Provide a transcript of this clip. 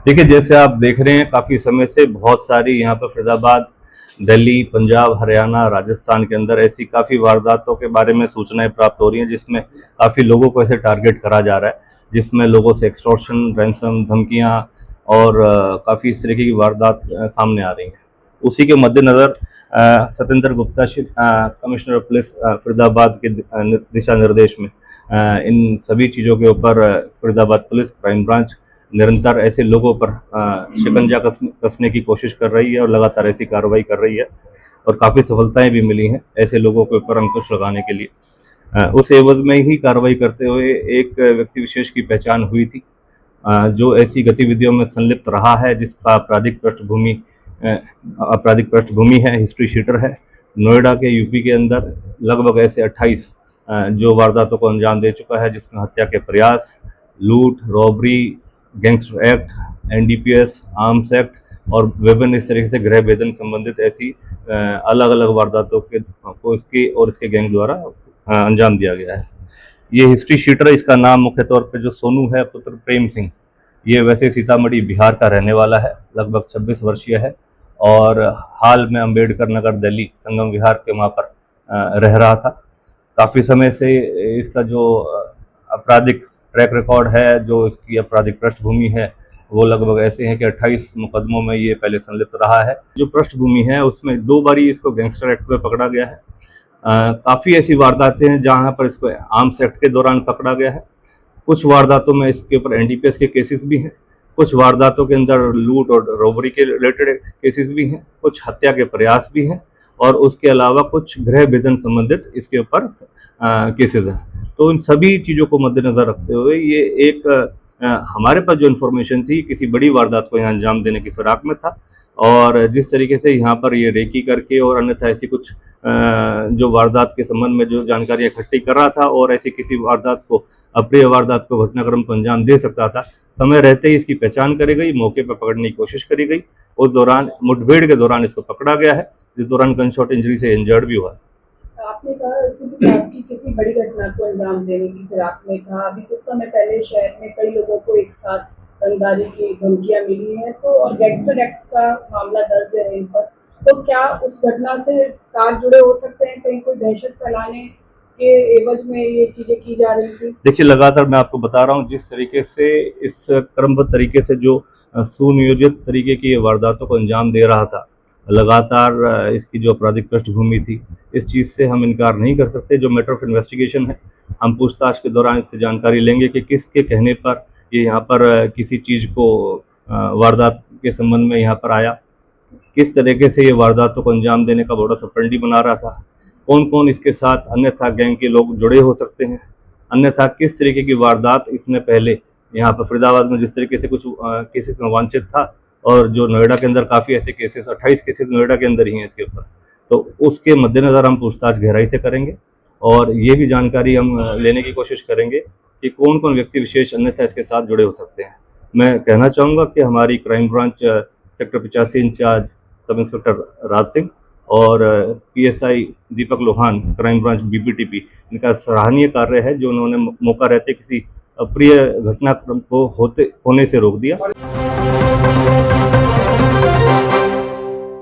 देखिए, जैसे आप देख रहे हैं काफ़ी समय से बहुत सारी यहाँ पर फरीदाबाद, दिल्ली, पंजाब, हरियाणा, राजस्थान के अंदर ऐसी काफ़ी वारदातों के बारे में सूचनाएं प्राप्त हो रही हैं, जिसमें काफ़ी लोगों को ऐसे टारगेट करा जा रहा है, जिसमें लोगों से एक्सटॉर्शन, रैंसम, धमकियां और काफ़ी इस तरीके की वारदात सामने आ रही हैं। उसी के मद्देनज़र Satyendra Gupta commissioner of police Faridabad के दिशा निर्देश में इन सभी चीज़ों के ऊपर फरीदाबाद पुलिस क्राइम ब्रांच निरंतर ऐसे लोगों पर शिकंजा कसने की कोशिश कर रही है और लगातार ऐसी कार्रवाई कर रही है और काफ़ी सफलताएं भी मिली हैं ऐसे लोगों के ऊपर अंकुश लगाने के लिए। उस एवज में ही कार्रवाई करते हुए एक व्यक्ति विशेष की पहचान हुई थी जो ऐसी गतिविधियों में संलिप्त रहा है, जिसका आपराधिक पृष्ठभूमि है, हिस्ट्री शीटर है। नोएडा के यूपी के अंदर लगभग ऐसे 28 जो वारदातों को अंजाम दे चुका है, जिसमें हत्या के प्रयास, लूट, robbery, gangster act, NDPS, arms act और विभिन्न इस तरीके से गृह भेदन संबंधित ऐसी अलग अलग वारदातों को इसके और इसके गैंग द्वारा अंजाम दिया गया है। ये हिस्ट्री शीटर, इसका नाम मुख्य तौर पे जो सोनू है पुत्र प्रेम सिंह, ये वैसे सीतामढ़ी बिहार का रहने वाला है, लगभग 26 वर्षीय है और हाल में अम्बेडकर नगर दिल्ली संगम विहार के वहाँ पर रह रहा था। काफ़ी समय से इसका जो आपराधिक ट्रैक रिकॉर्ड है, जो इसकी आपराधिक पृष्ठभूमि है, वो लगभग ऐसे हैं कि 28 मुकदमों में ये पहले संलिप्त रहा है। जो पृष्ठभूमि है उसमें 2 बारी इसको गैंगस्टर एक्ट में पकड़ा गया है। काफ़ी ऐसी वारदातें हैं जहाँ पर इसको आर्म्स एक्ट के दौरान पकड़ा गया है। कुछ वारदातों में इसके ऊपर एनडीपीएस के केसेस भी हैं, कुछ वारदातों के अंदर लूट और रॉबरी के रिलेटेड केसेस भी हैं, कुछ हत्या के प्रयास भी हैं और उसके अलावा कुछ गृह भेदन संबंधित इसके ऊपर केसेस हैं। तो इन सभी चीज़ों को मद्देनज़र रखते हुए ये एक हमारे पास जो इन्फॉर्मेशन थी, किसी बड़ी वारदात को यहाँ अंजाम देने की फिराक में था और जिस तरीके से यहाँ पर ये रेकी करके और अन्यथा ऐसी कुछ जो वारदात के संबंध में जो जानकारियाँ इकट्ठी कर रहा था और ऐसी किसी वारदात को, अप्रिय वारदात को, घटनाक्रम को अंजाम दे सकता था, समय रहते ही इसकी पहचान करी गई, मौके पर पकड़ने की कोशिश करी गई। उस दौरान मुठभेड़ के दौरान इसको पकड़ा गया है, जिस दौरान गनशॉट इंजरी से इंजर्ड भी हुआ। आपने कहा सिद्ध साहब की किसी बड़ी घटना को अंजाम देने की फिराक में था। अभी कुछ समय पहले शहर में कई लोगों को एक साथ रंगदारी की धमकियां मिली हैं, तो और गैंगस्टर एक्ट का मामला दर्ज है इन पर, तो क्या उस घटना से तार जुड़े हो सकते हैं? कहीं कोई दहशत फैलाने के एवज में ये चीजें की जा रही थी? देखिए, लगातार मैं आपको बता रहा हूँ, जिस तरीके से इस क्रमबद्ध तरीके से जो सुनियोजित तरीके की वारदातों को अंजाम दे रहा था, लगातार इसकी जो आपराधिक पृष्ठभूमि थी, इस चीज़ से हम इनकार नहीं कर सकते। जो मैटर ऑफ इन्वेस्टिगेशन है, हम पूछताछ के दौरान इससे जानकारी लेंगे कि किसके कहने पर ये यहाँ पर किसी चीज़ को वारदात के संबंध में यहाँ पर आया, किस तरीके से ये वारदातों को अंजाम देने का बड़ा सपंडी बना रहा था, कौन कौन इसके साथ अन्यथा गैंग के लोग जुड़े हो सकते हैं, अन्यथा किस तरीके की वारदात इसने पहले यहाँ पर फरीदाबाद में जिस तरीके से कुछ केसेस में वांछित था और जो नोएडा के अंदर काफ़ी ऐसे केसेस, 28 केसेस नोएडा के अंदर ही हैं इसके ऊपर, तो उसके मद्देनज़र हम पूछताछ गहराई से करेंगे और ये भी जानकारी हम लेने की कोशिश करेंगे कि कौन कौन व्यक्ति विशेष अन्यथा इसके साथ जुड़े हो सकते हैं। मैं कहना चाहूँगा कि हमारी crime branch sector 85 incharge sub inspector Raj Singh और PSI Deepak Lohan, crime branch BPTP, इनका सराहनीय कार्य है जो उन्होंने मौका रहते किसी अप्रिय घटनाक्रम को होने से रोक दिया।